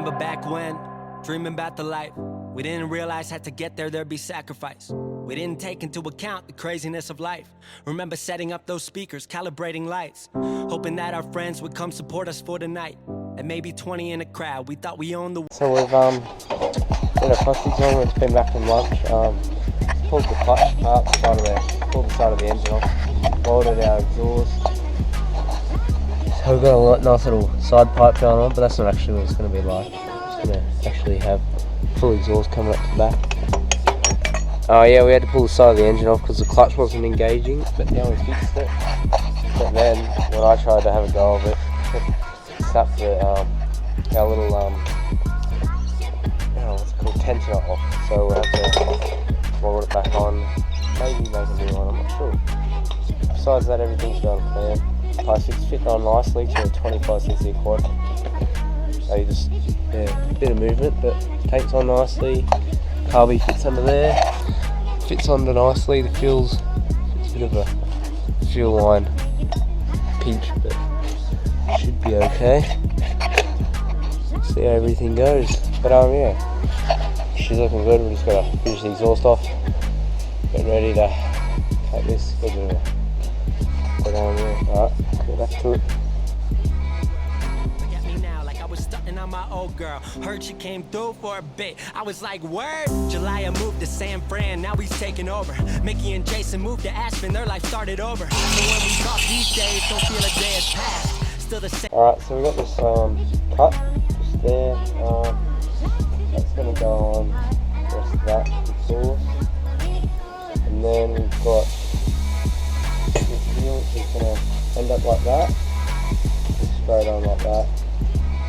Remember back when, dreaming about the life we didn't realize had to get there'd be sacrifice. We didn't take into account the craziness of life. Remember setting up those speakers, calibrating lights, hoping that our friends would come support us for the night. And maybe 20 in a crowd, we thought we owned the... So we've done a crossfix on, we've been back from lunch, pulled the clutch apart, pulled the side of the engine off, bolted our exhaust. So we've got a nice little side pipe going on, but that's not actually what it's going to be like. It's going to actually have full exhaust coming up to the back. Oh yeah, we had to pull the side of the engine off because the clutch wasn't engaging, but now we fixed it. But then, when I tried to have a go of it, snapped our little, what's it called, tensioner off. So we'll have to roll it back on, maybe make a new one, I'm not sure. Besides that, everything's going to plan. Plastics fit on nicely to a 125cc-Quad. So you just, a bit of movement, but takes on nicely. Carby fits under there, fits under nicely. The fuel's a bit of a fuel line pinch, but should be okay. See how everything goes. But yeah, she's looking good. We just gotta finish the exhaust off, getting ready to cut this. But yeah, alright, get back to it. On my old girl, heard she came through for a bit. I was like, word. July moved to San Fran, now he's taking over. Mickey and Jason moved to Aspen, their life started over. So when we talk these days, don't feel a day has passed. Still the same. Alright, so we got this cut just there. That's gonna go on the rest of that exhaust. And then we've got this wheel, which is gonna end up like that. Just straight on like that.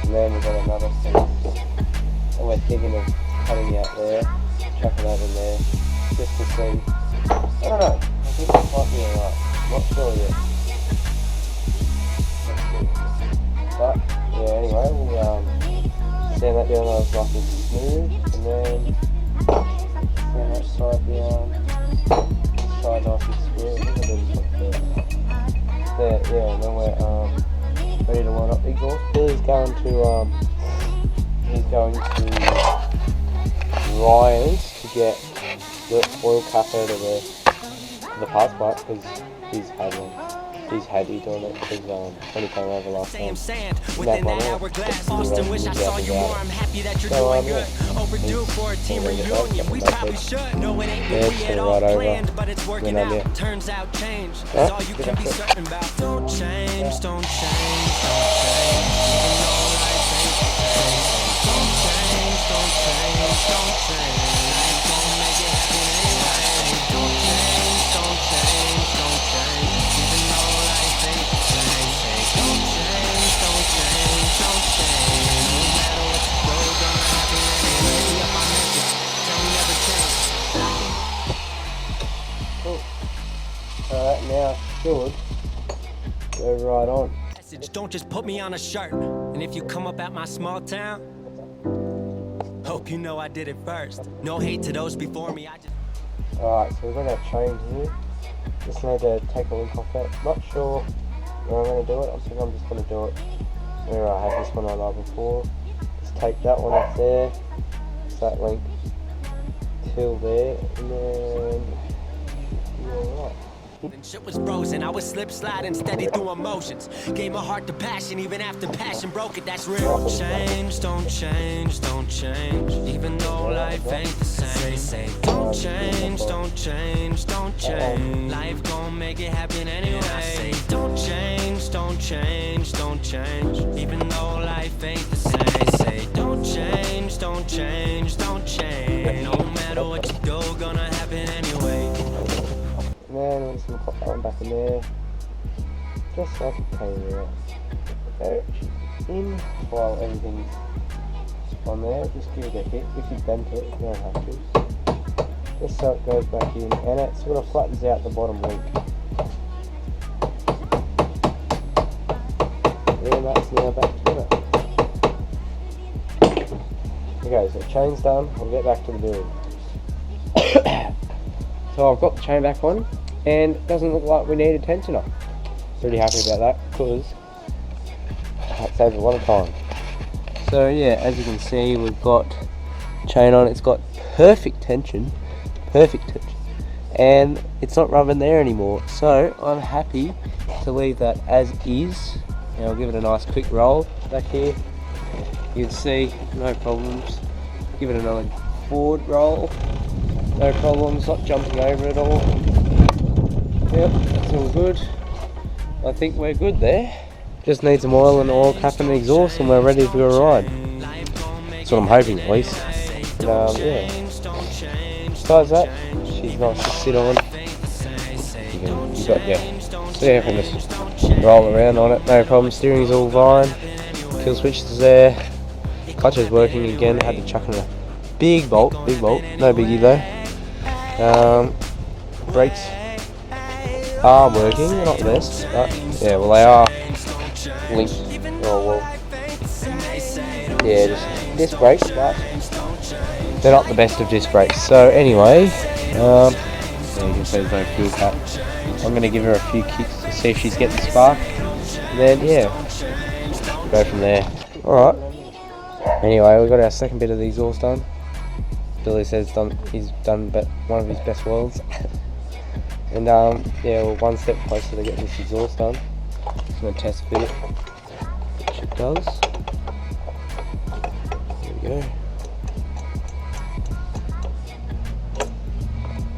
And then we've got another thing, and we're thinking of cutting out there, chucking that in there, just to see. I don't know, I think it might be alright, not sure yet. But yeah, anyway, we'll sand that down nice and smooth, and then sand that side down, side nice and smooth. I think I'll do this like there, yeah, and then we're ready to line up the exhaust. Billy's going to Ryan's to get the oil cap out of the parts pipe because he's had you doing it because when he came over last time. Within that hourglass, Austin, wish I saw you more. I'm happy that you're doing good. Overdue for a team reunion. We probably should. No, it ain't what we had all planned, but it's working out. Turns out change is all you can be certain about. Don't change, don't change, don't change. Even though life ain't the same. Don't change, don't change, don't change. Life gon' make it happen anyway. Don't change, don't change, don't change. Even though life ain't the same. Don't change, don't change, don't change. No matter what you do, gonna happen anyway. Up my message, tell me never change. Cool. Alright, now should go right on. Don't just put me on a shirt. And if you come up at my small town, hope you know I did it first. No hate to those before me. Alright, so we've got our chain here. Just need to take a link off that. Not sure where I'm going to do it. I think I'm just going to do it where I had this one on before. Just take that one off there. Just that link till there, and then you're alright. And shit was frozen, I was slip sliding steady through emotions. Gave my heart to passion, even after passion broke it, that's real. Change, don't change, don't change. Even though life ain't the same. Say, don't change, don't change, don't change. Life gon' make it happen anyway. Say, don't change, don't change, don't change. Even though life ain't the same. Say, don't change, don't change, don't change. No matter what you do, gonna happen anyway. And then we're just going to pop that one back in there, just so I can clean it out. There, in while everything's on there, just give it a hit. If you bent it, you don't have to. Just so it goes back in, and it sort of flattens out the bottom link. And that's now back together. Okay, so chain's done, we'll get back to the build. So I've got the chain back on, and it doesn't look like we need a tensioner. Pretty happy about that because that saves a lot of time. So yeah, as you can see, we've got chain on. It's got perfect tension, and it's not rubbing there anymore. So I'm happy to leave that as is. And I'll give it a nice quick roll back here. You can see no problems. Give it another forward roll. No problems. Not jumping over at all. Yep, it's all good. I think we're good there. Just need some oil and oil cap and exhaust and we're ready for a ride. That's what I'm hoping at least. And, yeah. Besides that, she's nice to sit on. You got, yeah. So yeah, you can just roll around on it, no problem. Steering's all fine. Kill switch is there. Clutch is working again. Had to chuck in a big bolt, no biggie though. Brakes are working, they're not the best, but yeah, well they are linked. Oh well, yeah, just disc brakes, but they're not the best of disc brakes. So anyway, yeah, you can see there's no fuel cap. I'm going to give her a few kicks to see if she's getting spark, and then yeah, go from there. Alright, anyway, we got our second bit of the exhaust done. Billy says he's done one of his best welds. And yeah, we're one step closer to getting this exhaust done. Just going to test fit it, which it does. There we go.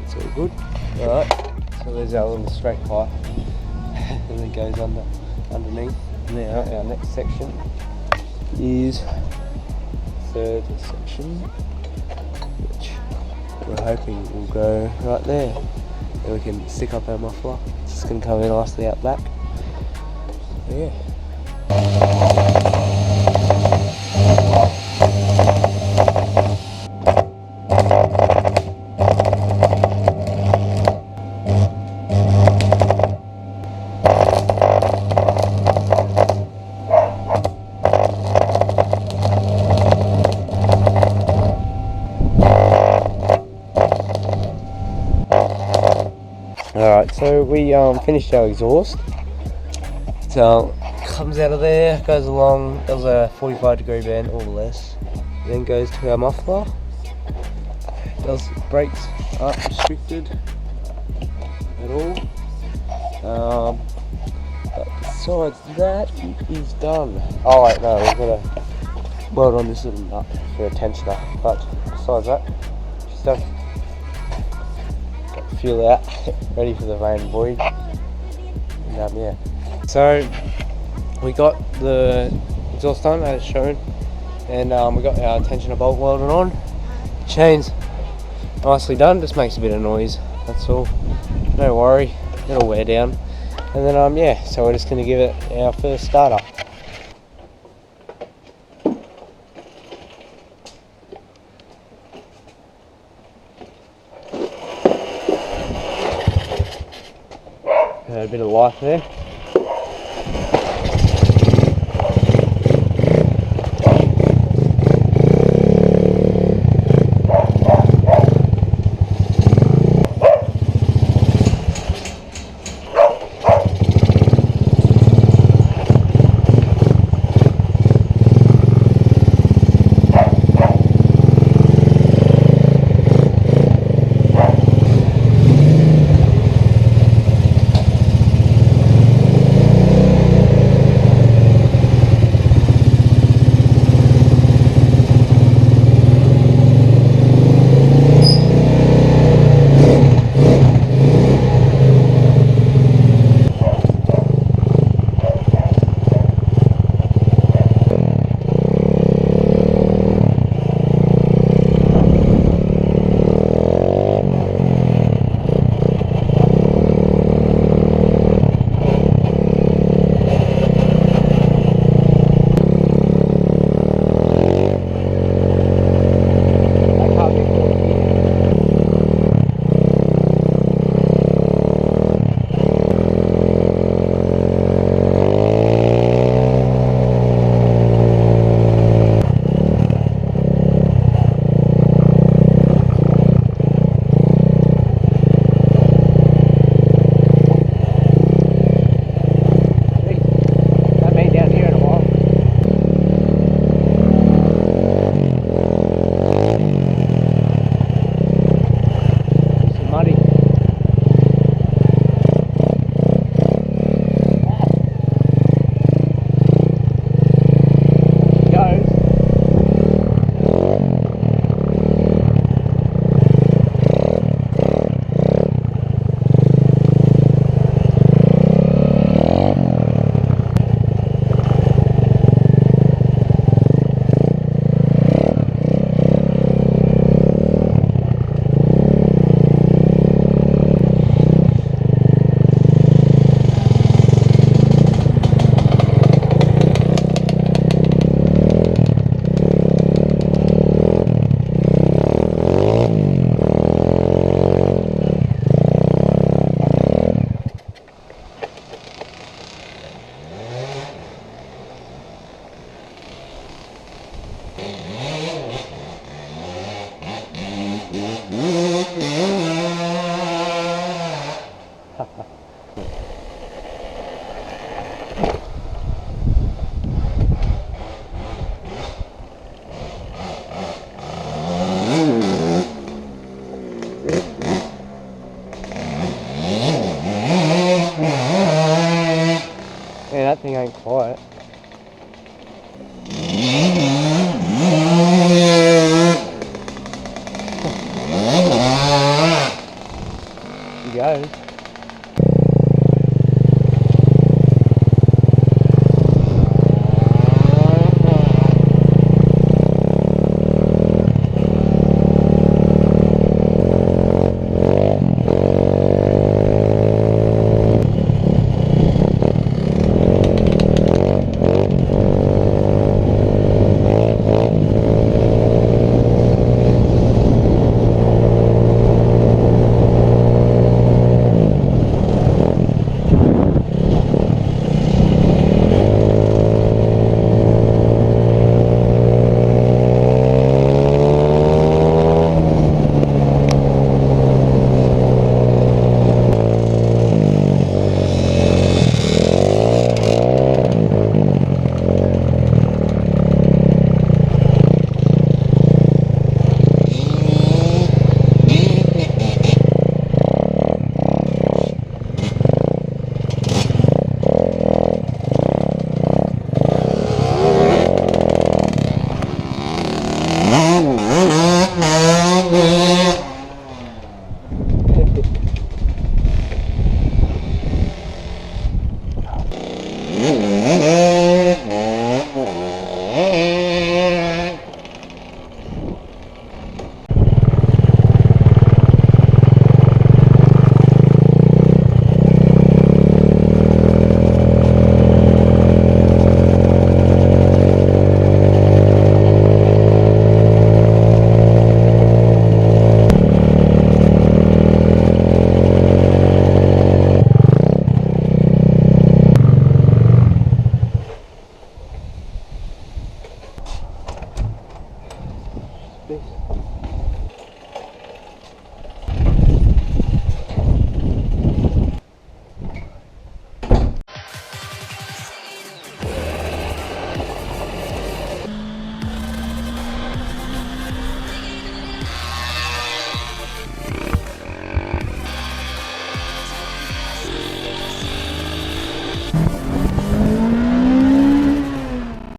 It's all good. Alright, so there's our little straight pipe. And it goes underneath. Now our next section is third section, which we're hoping will go right there. And we can stick up our muffler. It's just going to come in nicely out back. So, yeah. Alright, so we finished our exhaust. So comes out of there, goes along, does a 45-degree bend or less, then goes to our muffler. Does brakes aren't restricted at all. But besides that, it is done. Oh wait, no, we've got to weld on this little nut for a tensioner. But besides that, she's done. Fuel out, ready for the rain and void. And yeah. So we got the exhaust done as shown, and we got our tensioner bolt welded on. Chain's nicely done, just makes a bit of noise, that's all. No worry, it'll wear down. And then yeah, so we're just gonna give it our first start up. A bit of life there. thing ain't quiet. He goes. This.